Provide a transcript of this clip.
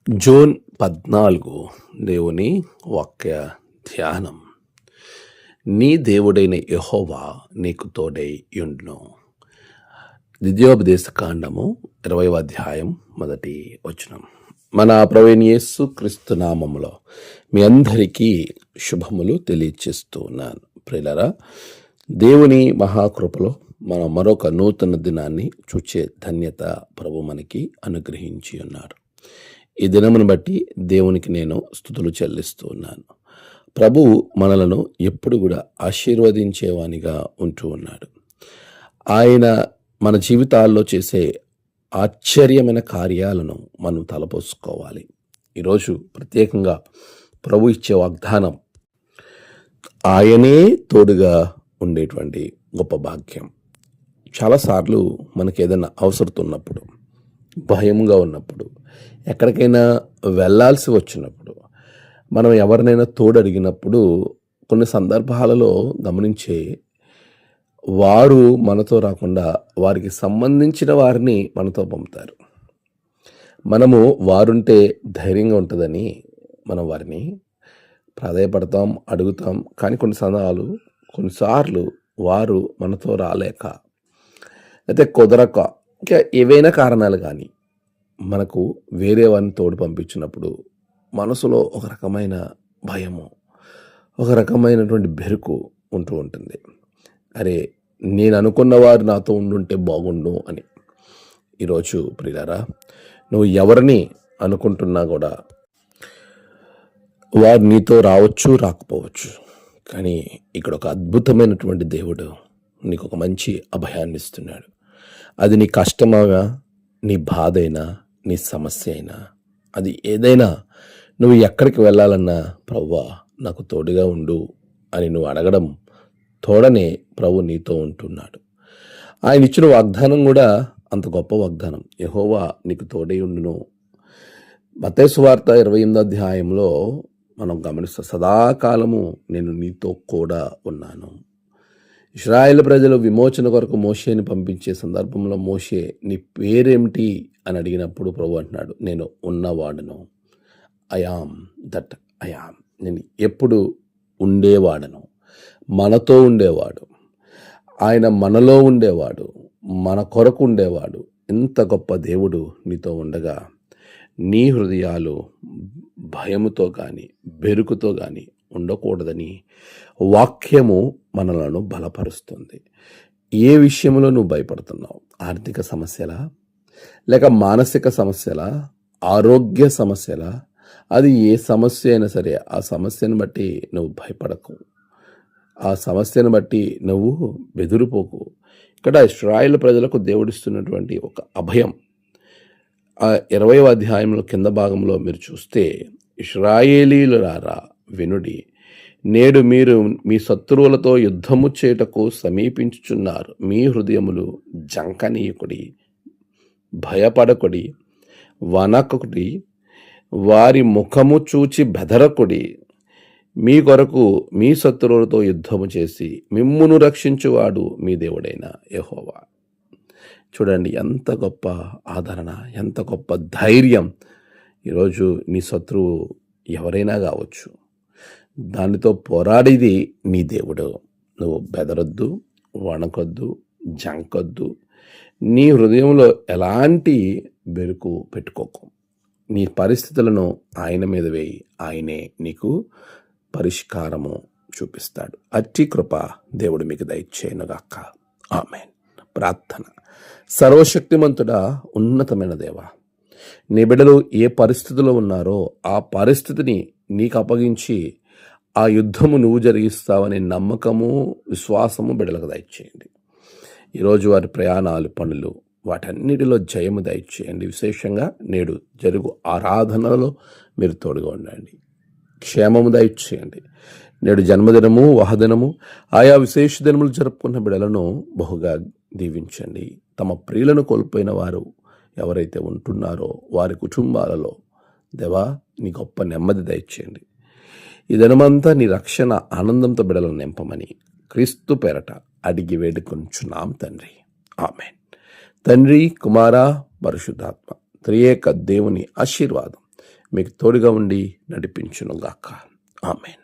June 14 దేవుని వాక్య ధ్యానం. నీ దేవుడైన యెహోవా నీకు తోడై యుండును. ద్వితీయోపదేశ కాండము 20వ అధ్యాయం 1వ వచనం. మన ప్రభువైన యేసు క్రీస్తు నామములో మీ అందరికీ శుభములు తెలియచేస్తూ ఉన్నాను. ప్రియులారా, దేవుని మహాకృపలో మనం మరొక నూతన దినాన్ని చూచే ధన్యత ప్రభు మనకి అనుగ్రహించి ఉన్నారు. ఈ దినమును బట్టి దేవునికి నేను స్తుతులు చెల్లిస్తూ ఉన్నాను. ప్రభువు మనలను ఎప్పుడు కూడా ఆశీర్వదించేవానిగా ఉంటూ ఉన్నాడు. ఆయన మన జీవితాల్లో చేసే ఆశ్చర్యమైన కార్యాలను మనం తలపోసుకోవాలి. ఈరోజు ప్రత్యేకంగా ప్రభు ఇచ్చే వాగ్దానం, ఆయనే తోడుగా ఉండేటువంటి గొప్ప భాగ్యం. చాలాసార్లు మనకి ఏదైనా అవసరం ఉన్నప్పుడు, భయంగా ఉన్నప్పుడు, ఎక్కడికైనా వెళ్ళాల్సి వచ్చినప్పుడు, మనం ఎవరినైనా తోడు అడిగినప్పుడు కొన్ని సందర్భాలలో గమనించే వారు మనతో రాకుండా వారికి సంబంధించిన వారిని మనతో పంపుతారు. మనము వారుంటే ధైర్యంగా ఉంటుందని మనం వారిని ప్రాధాయపడతాం, అడుగుతాం. కానీ కొన్నిసార్లు వారు మనతో రాలేక, అయితే కుదరక, ఇంకా ఏవైనా కారణాలు కానీ మనకు వేరే వారిని తోడు పంపించినప్పుడు మనసులో ఒక రకమైన భయము, ఒక రకమైనటువంటి బెరుకు ఉంటూ ఉంటుంది. అరే, నేను అనుకున్న వారు నాతో ఉండుంటే బాగుండు అని. ఈరోజు ప్రియులారా, నువ్వు ఎవరిని అనుకుంటున్నా కూడా వారు నీతో రావచ్చు, రాకపోవచ్చు. కానీ ఇక్కడ ఒక అద్భుతమైనటువంటి దేవుడు నీకు ఒక మంచి అభయాన్ని ఇస్తున్నాడు. అది నీ కష్టమైనా, నీ బాధ అయినా, నీ సమస్య అయినా, అది ఏదైనా, నువ్వు ఎక్కడికి వెళ్ళాలన్నా ప్రభువా నాకు తోడుగా ఉండు అని నువ్వు అడగడం తోడనే ప్రభు నీతో ఉంటున్నాడు. ఆయన ఇచ్చిన వాగ్దానం కూడా అంత గొప్ప వాగ్దానం. యెహోవా నీకు తోడై ఉండును. మత్తయి సువార్త 28వ అధ్యాయంలో మనం గమనిస్తాం, సదాకాలము నేను నీతో కూడా ఉన్నాను. ఇశ్రాయేలు ప్రజలు విమోచన కొరకు మోషేని పంపించే సందర్భంలో మోషే నీ పేరేమిటి అని అడిగినప్పుడు ప్రభు అంటున్నాడు, నేను ఉన్నవాడును. I'm that I'm. నేను ఎప్పుడు ఉండేవాడను, మనతో ఉండేవాడు, ఆయన మనలో ఉండేవాడు, మన కొరకు ఉండేవాడు. ఇంత గొప్ప దేవుడు నీతో ఉండగా నీ హృదయాలు భయముతో కానీ, బెరుకుతో కానీ ఉండకూడదని వాక్యము మనలను బలపరుస్తుంది. ఏ విషయంలో నువ్వు భయపడుతున్నావు? ఆర్థిక సమస్యలా, లేక మానసిక సమస్యలా, ఆరోగ్య సమస్యలా? అది ఏ సమస్య అయినా సరే, ఆ సమస్యను బట్టి నువ్వు భయపడకు, ఆ సమస్యను బట్టి నువ్వు బెదిరిపోకు. ఇక్కడ ఇశ్రాయేలు ప్రజలకు దేవుడిస్తున్నటువంటి ఒక అభయం. ఆ 20వ అధ్యాయంలో కింద భాగంలో మీరు చూస్తే, ఇశ్రాయేలీయులారా వినుడి, నేడు మీరు మీ శత్రువులతో యుద్ధము చేయుటకు సమీపించుచున్నారు. మీ హృదయములు జంకనీయకుడి, భయపడకుడి, వనకుడి, వారి ముఖము చూచి బెదరకుడి. మీ కొరకు మీ శత్రువులతో యుద్ధము చేసి మిమ్మును రక్షించువాడు మీ దేవుడైన యెహోవా. చూడండి, ఎంత గొప్ప ఆదరణ, ఎంత గొప్ప ధైర్యం. ఈరోజు నీ శత్రువు ఎవరైనా కావచ్చు, దానితో పోరాడేది నీ దేవుడు. నువ్వు బెదరొద్దు, వణకొద్దు, జంకొద్దు. నీ హృదయంలో ఎలాంటి బెరుకు పెట్టుకోకు. నీ పరిస్థితులను ఆయన మీద వేయి, ఆయనే నీకు పరిష్కారము చూపిస్తాడు. అట్టి కృప దేవుడు మీకు దయచేయునుగాక. ఆమేన్. ప్రార్థన. సర్వశక్తిమంతుడా, ఉన్నతమైన దేవా, నీ బిడ్డలు ఏ పరిస్థితిలో ఉన్నారో ఆ పరిస్థితిని నీకు అప్పగించి ఆ యుద్ధము నువ్వు జరిగిస్తావనే నమ్మకము, విశ్వాసము బిడ్డలకు దయచేయండి. ఈరోజు వారి ప్రయాణాలు, పనులు, వాటన్నిటిలో జయము దయచేయండి. విశేషంగా నేడు జరుగు ఆరాధనలో మీరు తోడుగా ఉండండి, క్షేమము దయచేయండి. నేడు జన్మదినము, వహదినము, ఆయా విశేష దినములు జరుపుకున్న బిడ్డలను బహుగా దీవించండి. తమ ప్రియులను కోల్పోయిన వారు ఎవరైతే ఉంటున్నారో వారి కుటుంబాలలో దేవా నీ గొప్ప నెమ్మది దయచేయండి. ఈ దినమంతా నీ రక్షణ ఆనందంతో బిడలను నింపమని క్రీస్తు పేరట అడిగి వేడుకొంచున్నాం తండ్రి. ఆమేన్. తండ్రి, కుమార, పరిశుద్ధాత్మ త్రియేక దేవుని ఆశీర్వాదం మీకు తోడుగా ఉండి నడిపించునుగాక. ఆమేన్.